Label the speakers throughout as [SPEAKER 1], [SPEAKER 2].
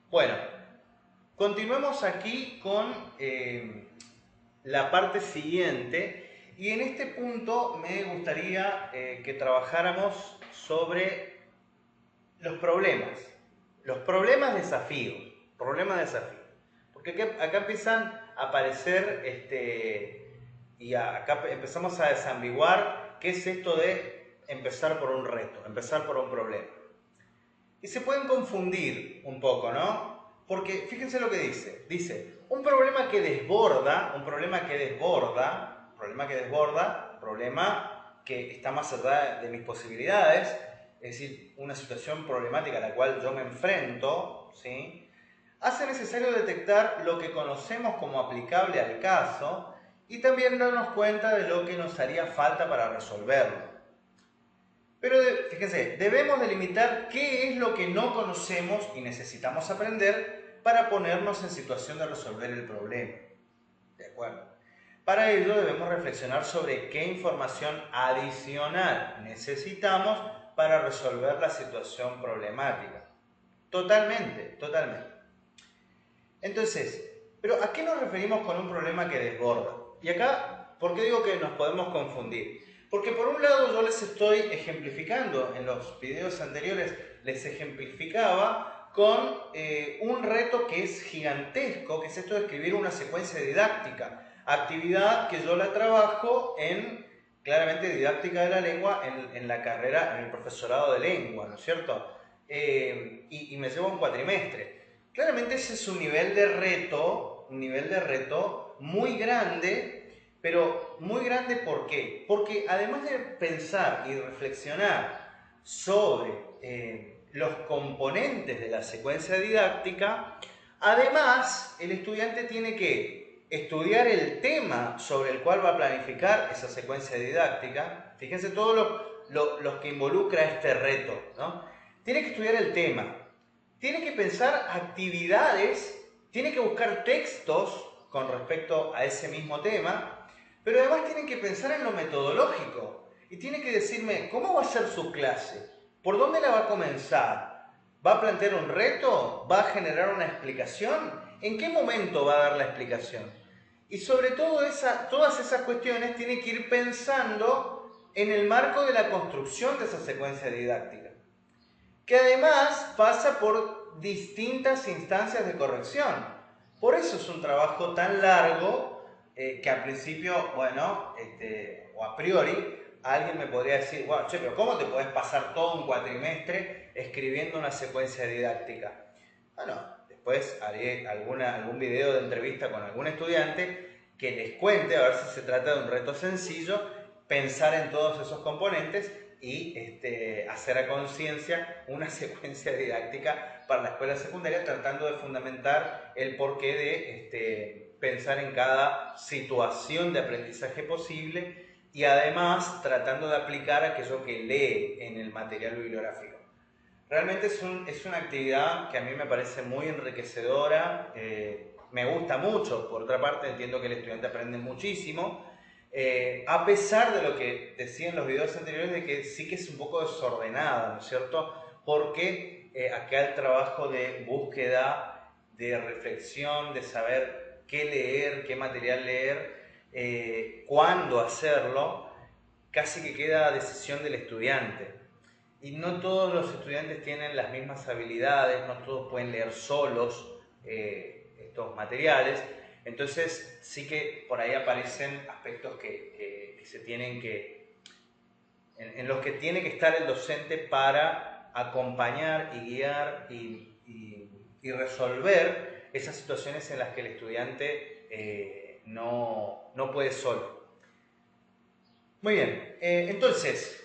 [SPEAKER 1] Bueno, continuemos aquí con la parte siguiente y en este punto me gustaría que trabajáramos sobre los problemas desafíos, porque acá empiezan a aparecer y acá empezamos a desambiguar qué es esto de empezar por un reto, empezar por un problema. Y se pueden confundir un poco, ¿no? Porque fíjense lo que dice. Dice, un problema que desborda, un problema que está más allá de mis posibilidades, es decir, una situación problemática a la cual yo me enfrento, ¿sí? Hace necesario detectar lo que conocemos como aplicable al caso y también darnos cuenta de lo que nos haría falta para resolverlo. Pero fíjense, debemos delimitar qué es lo que no conocemos y necesitamos aprender para ponernos en situación de resolver el problema. ¿De acuerdo? Para ello debemos reflexionar sobre qué información adicional necesitamos para resolver la situación problemática. Totalmente. Entonces, ¿pero a qué nos referimos con un problema que desborda? Y acá, ¿por qué digo que nos podemos confundir? Porque por un lado yo les estoy ejemplificando, en los videos anteriores les ejemplificaba con un reto que es gigantesco, que es esto de escribir una secuencia didáctica, actividad que yo la trabajo en, claramente, didáctica de la lengua en la carrera, en el profesorado de lengua, ¿no es cierto? Y me lleva un cuatrimestre. Claramente ese es un nivel de reto muy grande. Pero muy grande, ¿por qué? Porque además de pensar y reflexionar sobre los componentes de la secuencia didáctica, además el estudiante tiene que estudiar el tema sobre el cual va a planificar esa secuencia didáctica. Fíjense todo lo que involucra este reto, ¿no? Tiene que estudiar el tema, tiene que pensar actividades, tiene que buscar textos con respecto a ese mismo tema. Pero además tienen que pensar en lo metodológico y tienen que decirme cómo va a ser su clase, por dónde la va a comenzar, va a plantear un reto, va a generar una explicación, en qué momento va a dar la explicación. Y sobre todo todas esas cuestiones tienen que ir pensando en el marco de la construcción de esa secuencia didáctica, que además pasa por distintas instancias de corrección. Por eso es un trabajo tan largo que al principio, bueno, o a priori, alguien me podría decir, wow, che, pero ¿cómo te podés pasar todo un cuatrimestre escribiendo una secuencia didáctica? Bueno, después haré algún video de entrevista con algún estudiante que les cuente, a ver si se trata de un reto sencillo, pensar en todos esos componentes y hacer a conciencia una secuencia didáctica para la escuela secundaria, tratando de fundamentar el porqué de pensar en cada situación de aprendizaje posible y además tratando de aplicar aquello que lee en el material bibliográfico. Realmente es una actividad que a mí me parece muy enriquecedora, me gusta mucho, por otra parte entiendo que el estudiante aprende muchísimo, a pesar de lo que decía en los videos anteriores de que sí que es un poco desordenada, ¿no es cierto? Porque acá el trabajo de búsqueda, de reflexión, de saber qué leer, qué material leer, cuándo hacerlo, casi que queda a decisión del estudiante. Y no todos los estudiantes tienen las mismas habilidades, no todos pueden leer solos estos materiales. Entonces sí que por ahí aparecen aspectos que se tienen en los que tiene que estar el docente para acompañar y guiar y resolver esas situaciones en las que el estudiante no puede solo. Muy bien, entonces,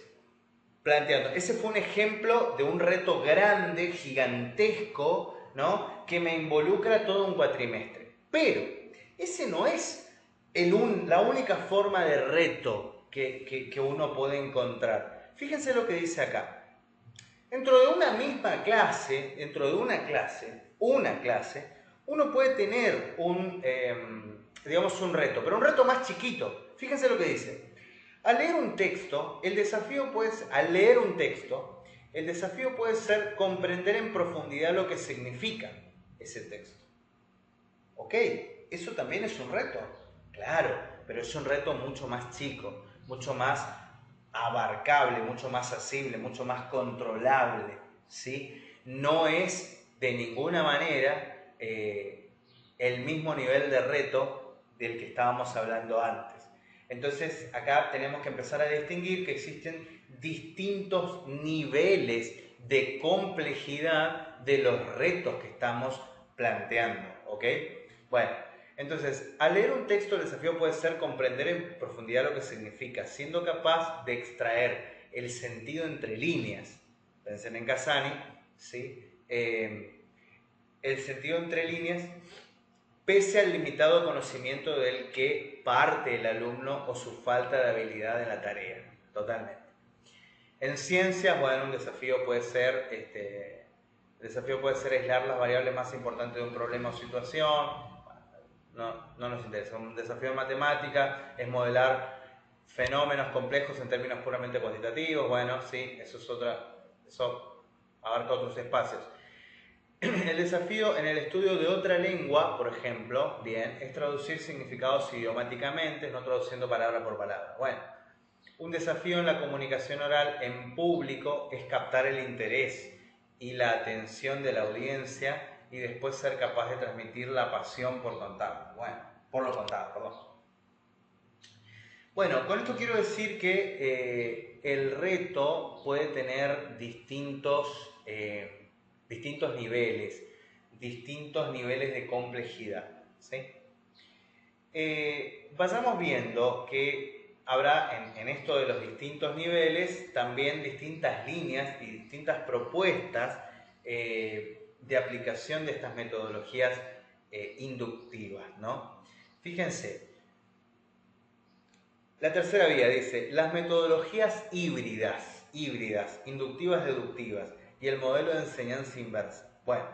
[SPEAKER 1] planteando, ese fue un ejemplo de un reto grande, gigantesco, ¿no? Que me involucra todo un cuatrimestre. Pero ese no es la única forma de reto que uno puede encontrar. Fíjense lo que dice acá. Dentro de una misma clase, una clase, uno puede tener digamos un reto, pero un reto más chiquito. Fíjense lo que dice. Al leer un texto, el desafío puede ser comprender en profundidad lo que significa ese texto. ¿Ok? ¿Eso también es un reto? Claro, pero es un reto mucho más chico, mucho más abarcable, mucho más accesible, mucho más controlable, ¿sí? No es de ninguna manera el mismo nivel de reto del que estábamos hablando antes. Entonces, acá tenemos que empezar a distinguir que existen distintos niveles de complejidad de los retos que estamos planteando, ¿ok? Bueno, entonces, al leer un texto, el desafío puede ser comprender en profundidad lo que significa, siendo capaz de extraer el sentido entre líneas. Pensé en Casani, ¿sí? El sentido entre líneas, pese al limitado conocimiento del que parte el alumno o su falta de habilidad en la tarea. Totalmente. En ciencias, bueno, un desafío puede ser aislar las variables más importantes de un problema o situación. No nos interesa. Un desafío en matemática es modelar fenómenos complejos en términos puramente cuantitativos. Bueno, sí, eso abarca otros espacios. El desafío en el estudio de otra lengua, por ejemplo, bien, es traducir significados idiomáticamente, no traduciendo palabra por palabra. Bueno, un desafío en la comunicación oral en público es captar el interés y la atención de la audiencia y después ser capaz de transmitir la pasión por contar. Bueno, por lo contado, perdón. Bueno, con esto quiero decir que el reto puede tener distintos niveles de complejidad, ¿sí? Vayamos viendo que habrá en esto de los distintos niveles también distintas líneas y distintas propuestas de aplicación de estas metodologías inductivas, ¿no? Fíjense, la tercera vía dice, las metodologías híbridas, inductivas, deductivas y el modelo de enseñanza inversa. Bueno,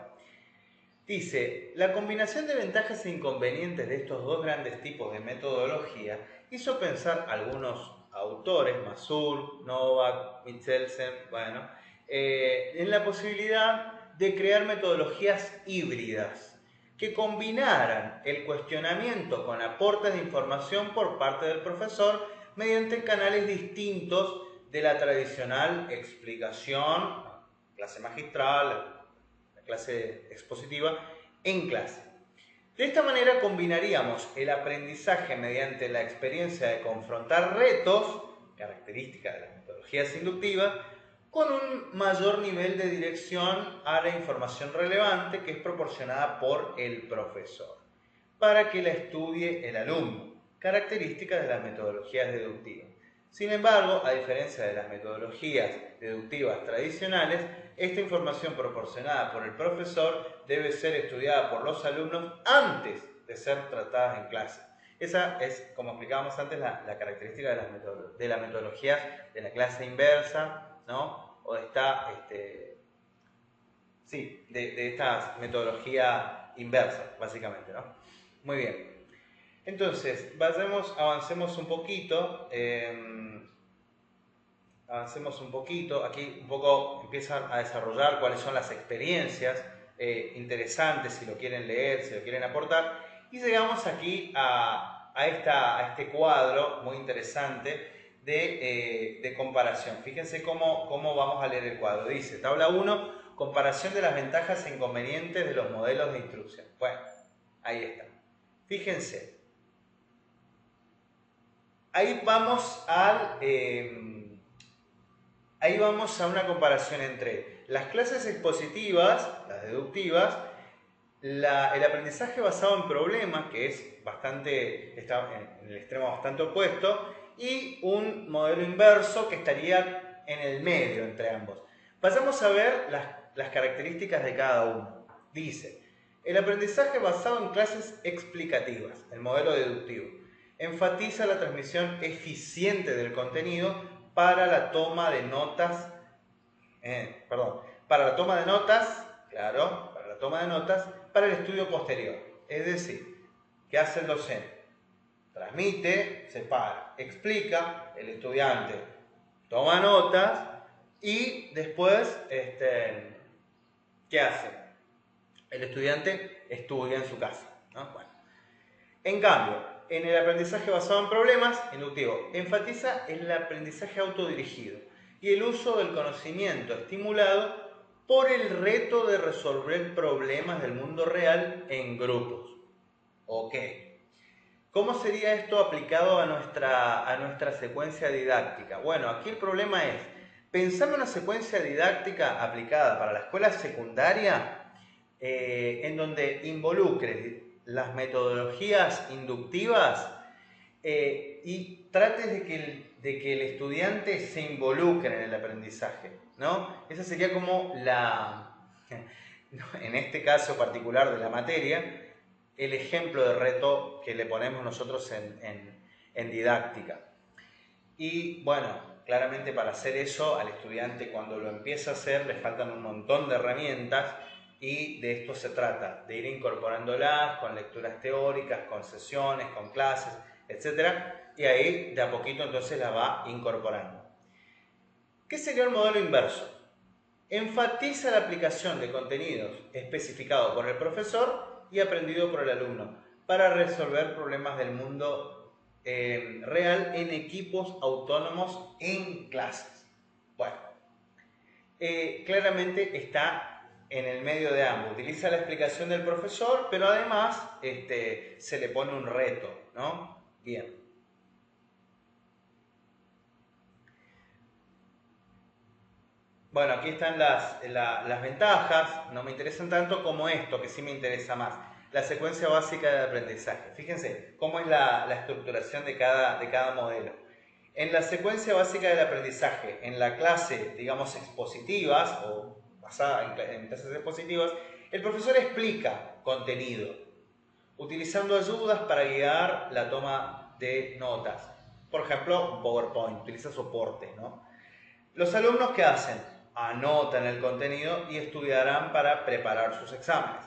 [SPEAKER 1] dice, la combinación de ventajas e inconvenientes de estos dos grandes tipos de metodología hizo pensar a algunos autores, Mazur, Novak, Michelsen, bueno, en la posibilidad de crear metodologías híbridas que combinaran el cuestionamiento con aportes de información por parte del profesor mediante canales distintos de la tradicional explicación, clase magistral, la clase expositiva, en clase. De esta manera combinaríamos el aprendizaje mediante la experiencia de confrontar retos, característica de las metodologías inductivas, con un mayor nivel de dirección a la información relevante que es proporcionada por el profesor, para que la estudie el alumno, característica de las metodologías deductivas. Sin embargo, a diferencia de las metodologías deductivas tradicionales, esta información proporcionada por el profesor debe ser estudiada por los alumnos antes de ser tratada en clase. Esa es, como explicábamos antes, la característica de las metodologías de la clase inversa, ¿no? O de esta metodología inversa, básicamente, ¿no? Muy bien. Entonces, avancemos un poquito. Aquí un poco empiezan a desarrollar cuáles son las experiencias interesantes, si lo quieren leer, si lo quieren aportar. Y llegamos aquí a este cuadro muy interesante de comparación. Fíjense cómo vamos a leer el cuadro. Dice, tabla 1, comparación de las ventajas e inconvenientes de los modelos de instrucción. Bueno, ahí está. Fíjense. Ahí vamos a una comparación entre las clases expositivas, las deductivas, el aprendizaje basado en problemas, que está en el extremo bastante opuesto, y un modelo inverso que estaría en el medio entre ambos. Pasamos a ver las características de cada uno. Dice, el aprendizaje basado en clases explicativas, el modelo deductivo, enfatiza la transmisión eficiente del contenido para la toma de notas, para el estudio posterior. Es decir, ¿qué hace el docente? transmite, se para, explica, el estudiante toma notas y después, ¿qué hace? El estudiante estudia en su casa, ¿no? Bueno. En cambio, en el aprendizaje basado en problemas, inductivo, enfatiza el aprendizaje autodirigido y el uso del conocimiento estimulado por el reto de resolver problemas del mundo real en grupos. Ok. ¿Cómo sería esto aplicado a nuestra secuencia didáctica? Bueno, aquí el problema es, pensando en una secuencia didáctica aplicada para la escuela secundaria, en donde involucre las metodologías inductivas y trates de que el estudiante se involucre en el aprendizaje, ¿no? Esa sería como en este caso particular de la materia, el ejemplo de reto que le ponemos nosotros en didáctica. Y bueno, claramente para hacer eso al estudiante cuando lo empieza a hacer le faltan un montón de herramientas y de esto se trata, de ir incorporándolas con lecturas teóricas, con sesiones, con clases, etc. Y ahí de a poquito entonces la va incorporando. ¿Qué sería el modelo inverso? Enfatiza la aplicación de contenidos especificados por el profesor y aprendido por el alumno para resolver problemas del mundo real en equipos autónomos en clases. Bueno, claramente está en el medio de ambos. Utiliza la explicación del profesor, pero además se le pone un reto, ¿no? Bien. Bueno, aquí están las ventajas, no me interesan tanto como esto, que sí me interesa más. La secuencia básica de aprendizaje. Fíjense cómo es la estructuración de cada modelo. En la secuencia básica del aprendizaje, en la clase, digamos, expositivas o basada en clases expositivas, el profesor explica contenido, utilizando ayudas para guiar la toma de notas. Por ejemplo, un PowerPoint, utiliza soporte, ¿no? Los alumnos, ¿qué hacen? Anotan el contenido y estudiarán para preparar sus exámenes.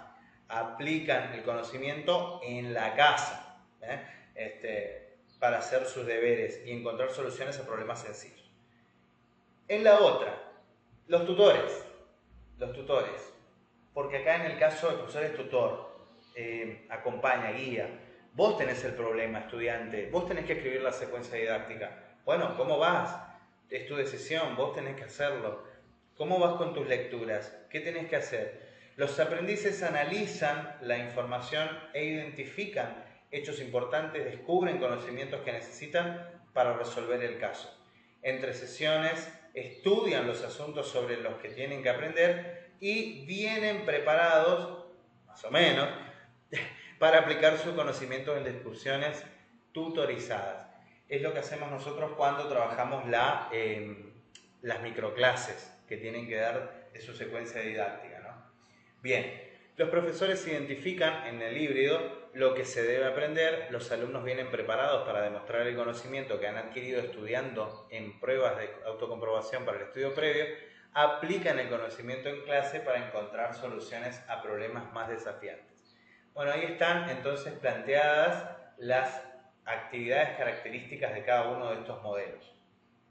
[SPEAKER 1] Aplican el conocimiento en la casa, para hacer sus deberes y encontrar soluciones a problemas sencillos. En la otra, los tutores. Porque acá en el caso del profesor es tutor, acompaña, guía. Vos tenés el problema, estudiante. Vos tenés que escribir la secuencia didáctica. Bueno, ¿cómo vas? Es tu decisión, vos tenés que hacerlo. ¿Cómo vas con tus lecturas? ¿Qué tenés que hacer? Los aprendices analizan la información e identifican hechos importantes, descubren conocimientos que necesitan para resolver el caso. Entre sesiones estudian los asuntos sobre los que tienen que aprender y vienen preparados, más o menos, para aplicar su conocimiento en discusiones tutorizadas. Es lo que hacemos nosotros cuando trabajamos las microclases que tienen que dar de su secuencia didáctica, ¿no? Bien, los profesores identifican en el híbrido lo que se debe aprender, los alumnos vienen preparados para demostrar el conocimiento que han adquirido estudiando en pruebas de autocomprobación para el estudio previo, aplican el conocimiento en clase para encontrar soluciones a problemas más desafiantes. Bueno, ahí están entonces planteadas las actividades características de cada uno de estos modelos.